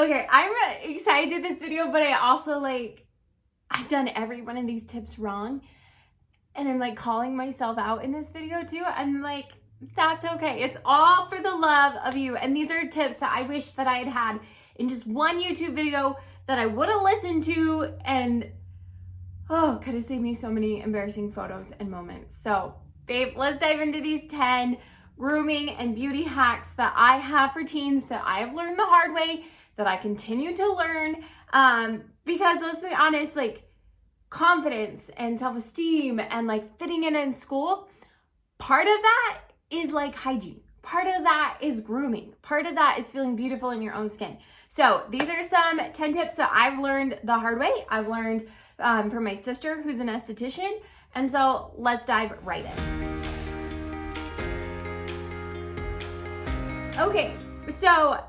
Okay, I'm excited to do this video, but I also I've done every one of these tips wrong. And I'm like calling myself out in this video too. I'm like, that's okay. It's all for the love of you. And these are tips that I wish that I had had in just one YouTube video that I would have listened to, and could have saved me so many embarrassing photos and moments. So babe, let's dive into these 10 grooming and beauty hacks that I have for teens that I have learned the hard way, that I continue to learn. Because let's be honest, confidence and self-esteem and fitting in school, part of that is hygiene. Part of that is grooming. Part of that is feeling beautiful in your own skin. So these are some 10 tips that I've learned the hard way. I've learned from my sister, who's an esthetician. And so let's dive right in. Okay, so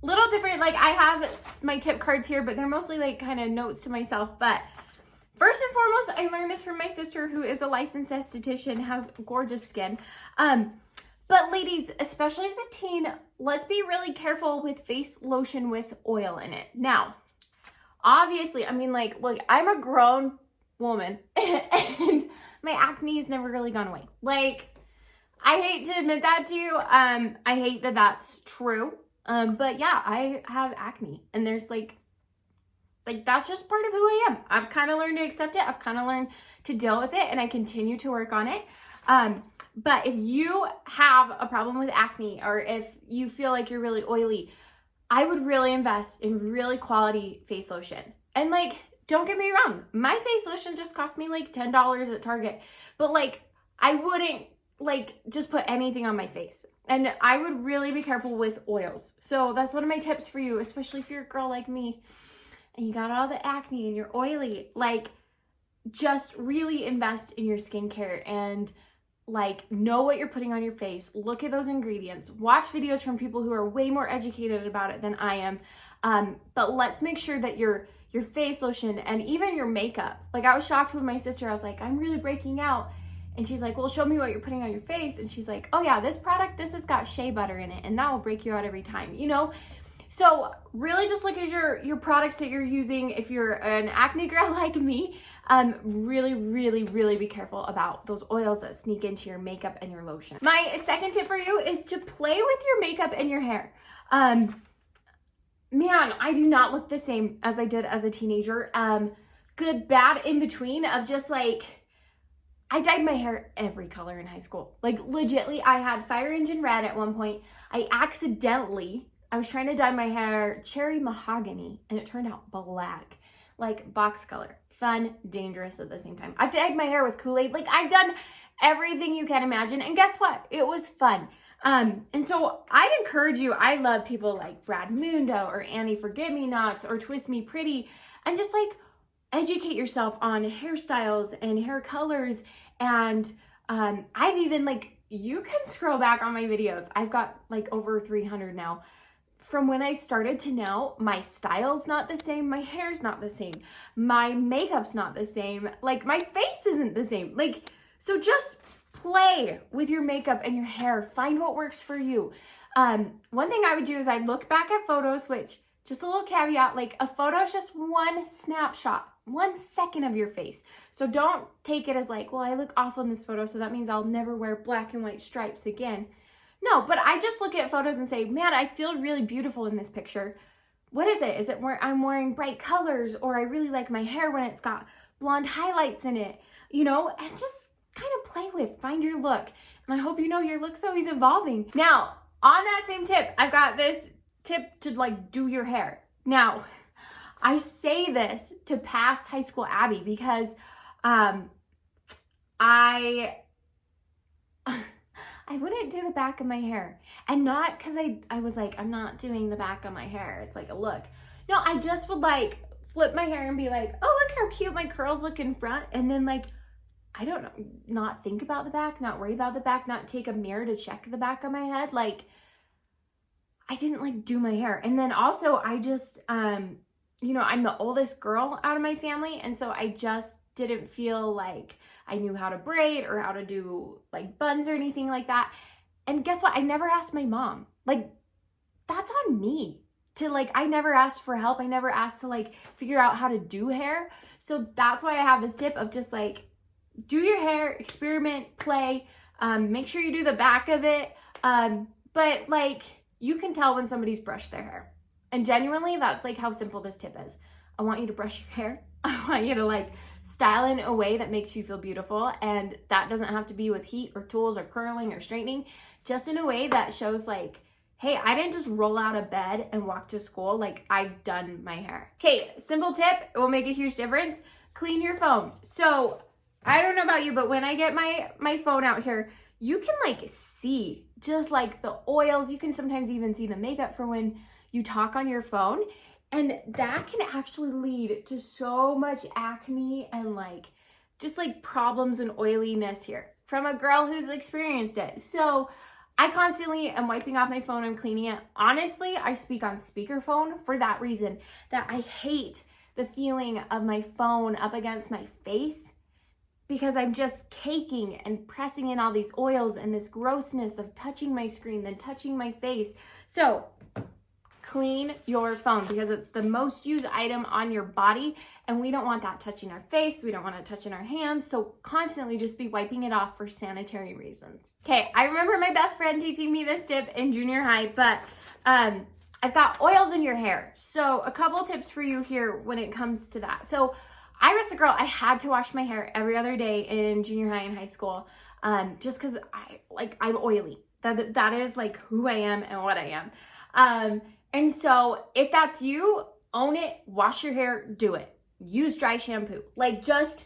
little different, I have my tip cards here, but they're mostly kind of notes to myself. But first and foremost, I learned this from my sister, who is a licensed esthetician, has gorgeous skin. But ladies, especially as a teen, let's be really careful with face lotion with oil in it. Now, obviously, look, I'm a grown woman and my acne has never really gone away. I hate to admit that to you. I hate that that's true. But yeah, I have acne, and there's that's just part of who I am. I've kind of learned to accept it. I've kind of learned to deal with it, and I continue to work on it. But if you have a problem with acne, or if you feel like you're really oily, I would really invest in really quality face lotion. And don't get me wrong, my face lotion just cost me $10 at Target, but I wouldn't just put anything on my face. And I would really be careful with oils. So that's one of my tips for you, especially if you're a girl like me and you got all the acne and you're oily. Just really invest in your skincare and know what you're putting on your face. Look at those ingredients. Watch videos from people who are way more educated about it than I am. But let's make sure that your face lotion and even your makeup. I was shocked with my sister. I was like, I'm really breaking out. And she's like, well, show me what you're putting on your face. And she's like, oh yeah, this product, this has got shea butter in it, and that will break you out every time, So really just look at your products that you're using. If you're an acne girl like me, really, really, really be careful about those oils that sneak into your makeup and your lotion. My second tip for you is to play with your makeup and your hair. Man, I do not look the same as I did as a teenager. Good, bad, in between of just I dyed my hair every color in high school. Legitly, I had fire engine red at one point. I was trying to dye my hair cherry mahogany, and it turned out black, box color. Fun, dangerous at the same time. I've dyed my hair with Kool-Aid. I've done everything you can imagine, and guess what? It was fun. And so I'd encourage you, I love people like Brad Mundo or Annie Forget-Me-Nots or Twist Me Pretty, and just educate yourself on hairstyles and hair colors. And I've even you can scroll back on my videos. I've got over 300 now. From when I started to now, my style's not the same, my hair's not the same, my makeup's not the same, my face isn't the same. So just play with your makeup and your hair. Find what works for you. One thing I would do is I'd look back at photos, which, just a little caveat, a photo is just one snapshot, 1 second of your face. So don't take it as well, I look awful in this photo, so that means I'll never wear black and white stripes again. No, but I just look at photos and say, man, I feel really beautiful in this picture. What is it? Is it where I'm wearing bright colors, or I really like my hair when it's got blonde highlights in it, and just kind of play with, find your look. And I hope your look's always evolving. Now, on that same tip, I've got this tip to do your hair. Now, I say this to past high school Abby because I wouldn't do the back of my hair, and not because I was I'm not doing the back of my hair. It's a look. No, I just would flip my hair and be oh, look how cute my curls look in front. And then I don't know, not think about the back, not worry about the back, not take a mirror to check the back of my head. I didn't do my hair. And then also I just, I'm the oldest girl out of my family. And so I just didn't feel like I knew how to braid or how to do buns or anything like that. And guess what? I never asked my mom. That's on me to like, I never asked for help. I never asked to like figure out how to do hair. So that's why I have this tip of just like, do your hair, experiment, play, make sure you do the back of it. But like, you can tell when somebody's brushed their hair. And genuinely, that's like how simple this tip is. I want you to brush your hair. I want you to like style in a way that makes you feel beautiful. And that doesn't have to be with heat or tools or curling or straightening, just in a way that shows like, hey, I didn't just roll out of bed and walk to school. Like, I've done my hair. Okay, simple tip, it will make a huge difference. Clean your phone. So I don't know about you, but when I get my phone out here, you can like see just like the oils. You can sometimes even see the makeup from when you talk on your phone. And that can actually lead to so much acne and like just like problems and oiliness here from a girl who's experienced it. So I constantly am wiping off my phone. I'm cleaning it. Honestly, I speak on speakerphone for that reason, that I hate the feeling of my phone up against my face, because I'm just caking and pressing in all these oils and this grossness of touching my screen, then touching my face. So clean your phone, because it's the most used item on your body, and we don't want that touching our face. We don't want it touching our hands. So constantly just be wiping it off for sanitary reasons. Okay, I remember my best friend teaching me this tip in junior high, but I've got oils in your hair. So a couple tips for you here when it comes to that. So I was the girl, I had to wash my hair every other day in junior high and high school, just because I'm oily. That is like who I am and what I am. And so if that's you, own it, wash your hair, do it. Use dry shampoo. Like, just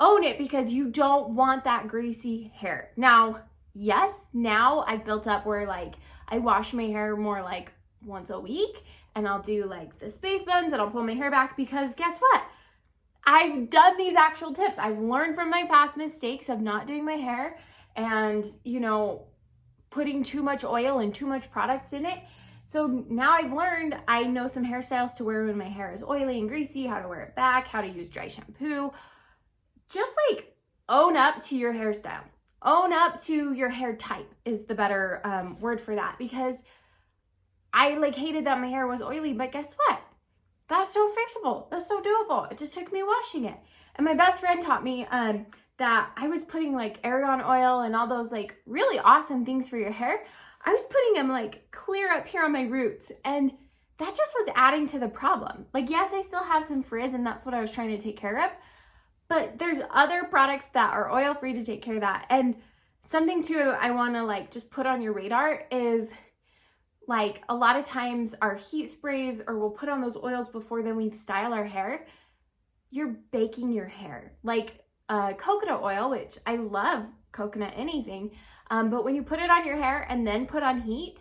own it, because you don't want that greasy hair. Now, yes, now I've built up where like I wash my hair more like once a week, and I'll do like the space buns and I'll pull my hair back, because guess what? I've done these actual tips. I've learned from my past mistakes of not doing my hair and, you know, putting too much oil and too much products in it. So now I've learned, I know some hairstyles to wear when my hair is oily and greasy, how to wear it back, how to use dry shampoo. Just like own up to your hairstyle. Own up to your hair type is the better word for that, because I like hated that my hair was oily, but guess what? That's so fixable. That's so doable. It just took me washing it. And my best friend taught me that I was putting like argan oil and all those like really awesome things for your hair. I was putting them like clear up here on my roots, and that just was adding to the problem. Like, yes, I still have some frizz, and that's what I was trying to take care of, but there's other products that are oil-free to take care of that. And something too I want to like just put on your radar is like a lot of times our heat sprays, or we'll put on those oils before then we style our hair, you're baking your hair. Like coconut oil, which I love coconut anything, but when you put it on your hair and then put on heat,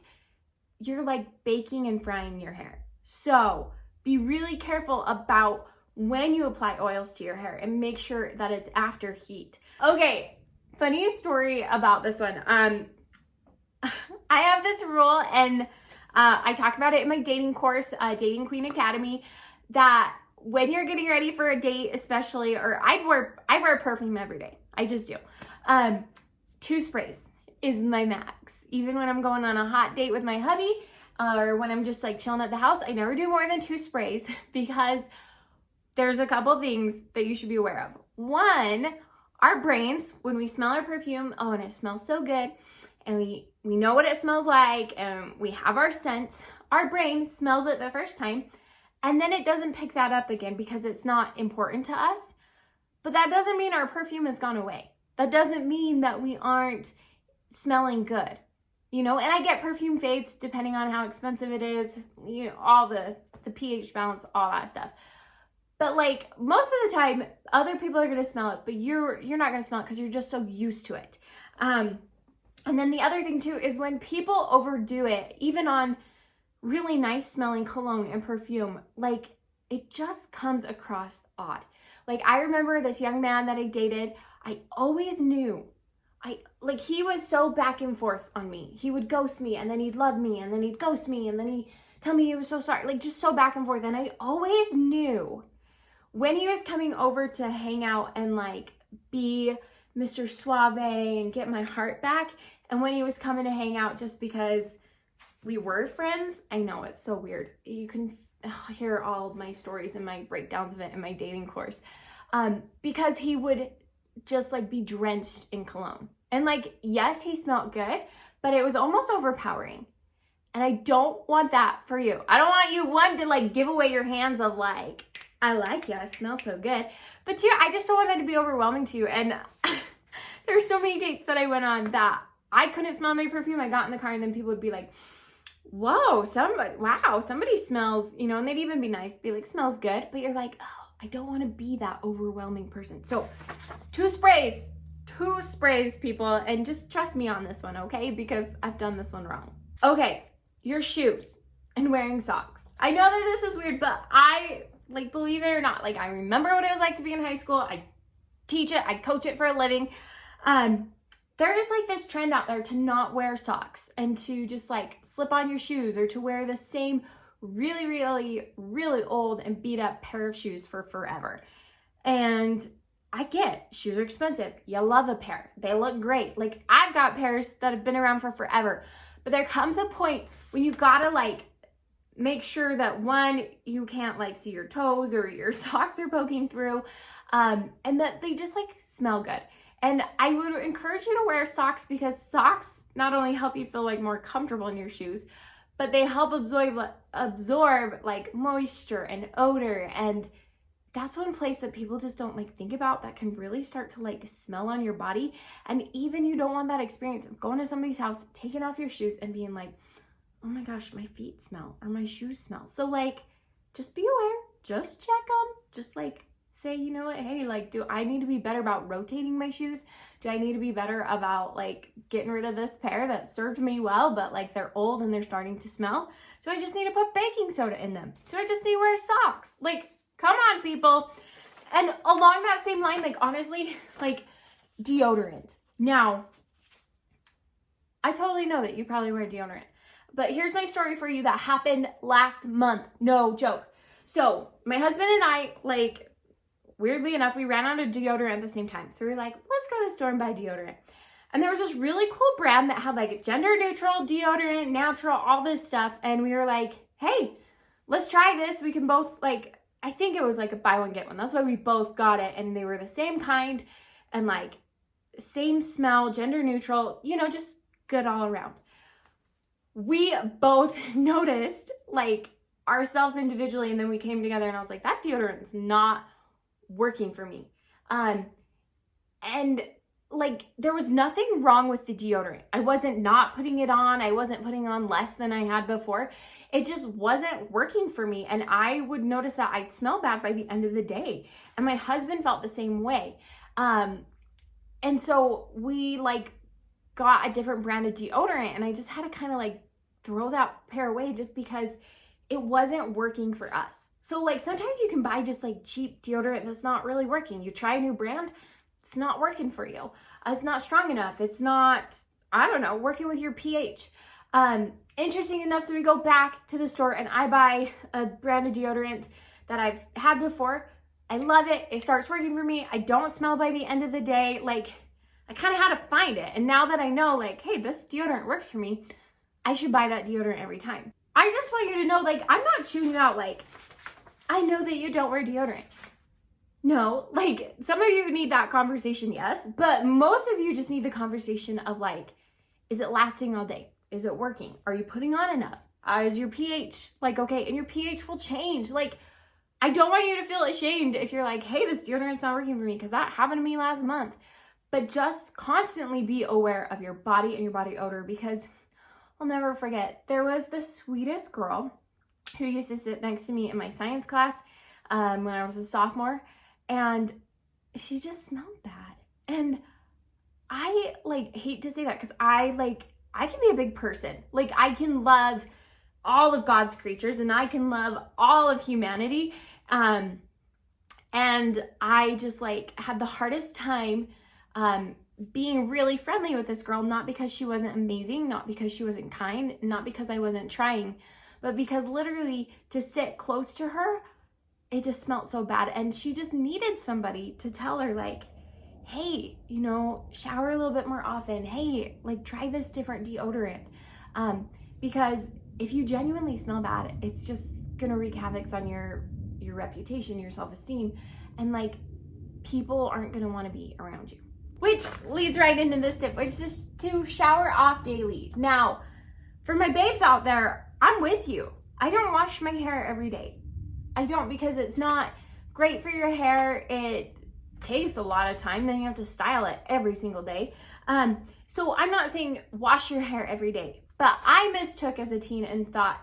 you're like baking and frying your hair. So be really careful about when you apply oils to your hair, and make sure that it's after heat. Okay, funny story about this one. I have this rule, and I talk about it in my dating course, Dating Queen Academy, that when you're getting ready for a date, especially, or I wear perfume every day. I just do. 2 sprays is my max. Even when I'm going on a hot date with my hubby, or when I'm just like chilling at the house, I never do more than 2 sprays, because there's a couple things that you should be aware of. One, our brains, when we smell our perfume, oh, and it smells so good, and we know what it smells like, and we have our scent, our brain smells it the first time, and then it doesn't pick that up again because it's not important to us. But that doesn't mean our perfume has gone away. That doesn't mean that we aren't smelling good, you know? And I get perfume fades depending on how expensive it is, you know, all the pH balance, all that stuff. But like most of the time, other people are gonna smell it, but you're not gonna smell it because you're just so used to it. And then the other thing too is when people overdo it, even on really nice smelling cologne and perfume, like it just comes across odd. Like I remember this young man that I dated, I always knew, he was so back and forth on me. He would ghost me, and then he'd love me, and then he'd ghost me, and then he'd tell me he was so sorry, like just so back and forth. And I always knew when he was coming over to hang out and like be Mr. Suave and get my heart back, and when he was coming to hang out just because we were friends. I know, it's so weird. You can hear all of my stories and my breakdowns of it in my dating course. Because he would just like be drenched in cologne. And like, yes, he smelled good, but it was almost overpowering. And I don't want that for you. I don't want you, to like give away your hands of like, I like you, I smell so good. But two, I just don't want that to be overwhelming to you. And there's so many dates that I went on that I couldn't smell my perfume. I got in the car and then people would be like, whoa, somebody smells, you know, and they'd even be nice, be like, smells good. But you're like, oh, I don't want to be that overwhelming person. So 2 sprays, people. And just trust me on this one, okay? Because I've done this one wrong. Okay, your shoes and wearing socks. I know that this is weird, but I, like, believe it or not, like, I remember what it was like to be in high school. I teach it, I coach it for a living. There is like this trend out there to not wear socks and to just like slip on your shoes or to wear the same really, really, really old and beat up pair of shoes for forever. And I get shoes are expensive. You love a pair. They look great. Like I've got pairs that have been around for forever, but there comes a point when you gotta like make sure that one, you can't like see your toes or your socks are poking through, and that they just like smell good. And I would encourage you to wear socks because socks not only help you feel like more comfortable in your shoes, but they help absorb like moisture and odor. And that's one place that people just don't like think about that can really start to like smell on your body. And even you don't want that experience of going to somebody's house, taking off your shoes and being like, oh my gosh, my feet smell or my shoes smell. So like, just be aware, just check them, just like, say, you know what, hey, like, do I need to be better about rotating my shoes? Do I need to be better about like getting rid of this pair that served me well, but like they're old and they're starting to smell? Do I just need to put baking soda in them? Do I just need to wear socks? Like, come on, people. And along that same line, like, honestly, like deodorant. Now, I totally know that you probably wear deodorant, but here's my story for you that happened last month. No joke. So my husband and I, like, weirdly enough, we ran out of deodorant at the same time. So we were like, let's go to the store and buy deodorant. And there was this really cool brand that had like gender neutral deodorant, natural, all this stuff. And we were like, hey, let's try this. We can both like, I think it was like a buy one, get one. That's why we both got it. And they were the same kind and like same smell, gender neutral, you know, just good all around. We both noticed like ourselves individually. And then we came together and I was like, that deodorant's not working for me. And like there was nothing wrong with the deodorant. I wasn't not putting it on. I wasn't putting on less than I had before. It just wasn't working for me. And I would notice that I'd smell bad by the end of the day. And my husband felt the same way. And so we like got a different brand of deodorant and I just had to kind of like throw that pair away just because it wasn't working for us. So like sometimes you can buy just like cheap deodorant that's not really working. You try a new brand, it's not working for you. It's not strong enough. It's not, I don't know, working with your pH. Interesting enough, so we go back to the store and I buy a brand of deodorant that I've had before. I love it. It starts working for me. I don't smell by the end of the day. Like I kind of had to find it. And now that I know like, hey, this deodorant works for me, I should buy that deodorant every time. I just want you to know, like, I'm not chewing you out like, I know that you don't wear deodorant. No, like, some of you need that conversation, yes, but most of you just need the conversation of like, is it lasting all day? Is it working? Are you putting on enough? Is your pH like okay? And your pH will change. Like, I don't want you to feel ashamed if you're like, hey, this deodorant's not working for me, because that happened to me last month. But just constantly be aware of your body and your body odor, because I'll never forget, there was the sweetest girl who used to sit next to me in my science class when I was a sophomore, and she just smelled bad. And I like hate to say that because I can be a big person. Like I can love all of God's creatures and I can love all of humanity. And I just like had the hardest time being really friendly with this girl, not because she wasn't amazing, not because she wasn't kind, not because I wasn't trying, but because literally to sit close to her, it just smelled so bad. And she just needed somebody to tell her like, hey, you know, shower a little bit more often. Hey, like try this different deodorant. because if you genuinely smell bad, it's just gonna wreak havoc on your reputation, your self-esteem, and like people aren't gonna want to be around you. Which leads right into this tip, which is just to shower off daily. Now, for my babes out there, I'm with you. I don't wash my hair every day. I don't, because it's not great for your hair. It takes a lot of time. Then you have to style it every single day. So I'm not saying wash your hair every day, but I mistook as a teen and thought,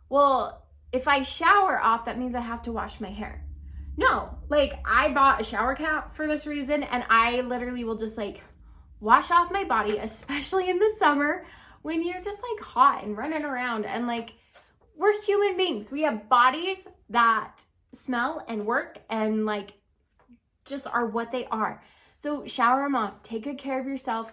well, if I shower off, that means I have to wash my hair. No, like I bought a shower cap for this reason, and I literally will just like wash off my body, especially in the summer when you're just like hot and running around, and like we're human beings. We have bodies that smell and work and like just are what they are. So shower them off, take good care of yourself.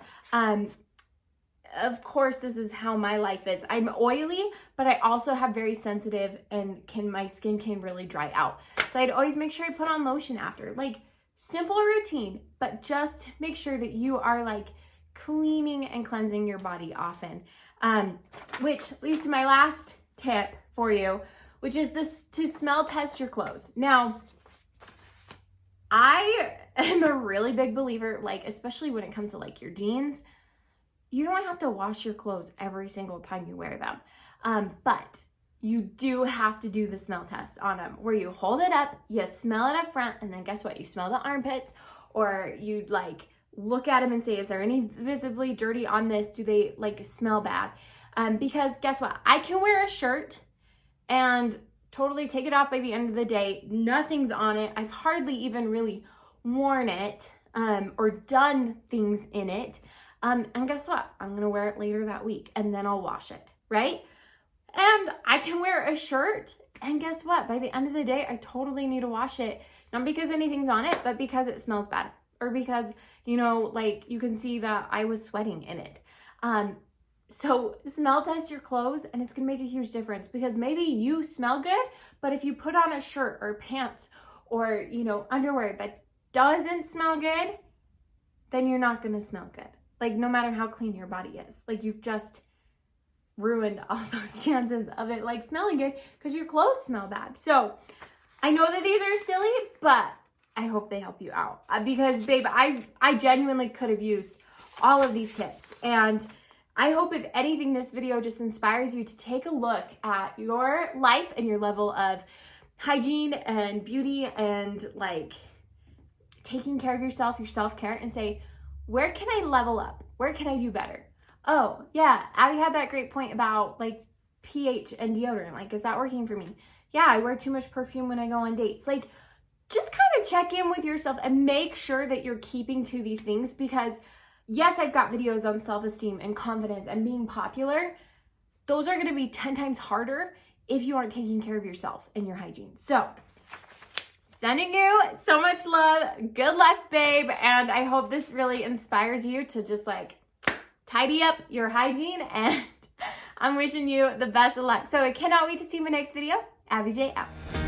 Of course, this is how my life is. I'm oily, but I also have very sensitive and my skin can really dry out. So I'd always make sure I put on lotion after. Like, simple routine, but just make sure that you are like cleaning and cleansing your body often. Which leads to my last tip for you, which is this: to smell test your clothes. Now, I am a really big believer, like especially when it comes to like your jeans, you don't have to wash your clothes every single time you wear them. But you do have to do the smell test on them, where you hold it up, you smell it up front, and then guess what? You smell the armpits, or you like look at them and say, is there any visibly dirty on this? Do they like smell bad? Because guess what? I can wear a shirt and totally take it off by the end of the day. Nothing's on it. I've hardly even really worn it or done things in it. And guess what? I'm going to wear it later that week and then I'll wash it, right? And I can wear a shirt and guess what? By the end of the day, I totally need to wash it. Not because anything's on it, but because it smells bad, or because, you know, like you can see that I was sweating in it. So smell test your clothes, and it's going to make a huge difference, because maybe you smell good, but if you put on a shirt or pants or, you know, underwear that doesn't smell good, then you're not going to smell good. Like, no matter how clean your body is, like you've just ruined all those chances of it like smelling good because your clothes smell bad. So I know that these are silly, but I hope they help you out, because babe, I genuinely could have used all of these tips. And I hope, if anything, this video just inspires you to take a look at your life and your level of hygiene and beauty and like taking care of yourself, your self-care, and say, where can I level up? Where can I do better? Oh yeah, Abby had that great point about like pH and deodorant. Like, is that working for me? Yeah, I wear too much perfume when I go on dates. Like, just kind of check in with yourself and make sure that you're keeping to these things, because yes, I've got videos on self-esteem and confidence and being popular. Those are going to be 10 times harder if you aren't taking care of yourself and your hygiene. So, sending you so much love. Good luck, babe. And I hope this really inspires you to just like tidy up your hygiene. And I'm wishing you the best of luck. So I cannot wait to see my next video. Abby J out.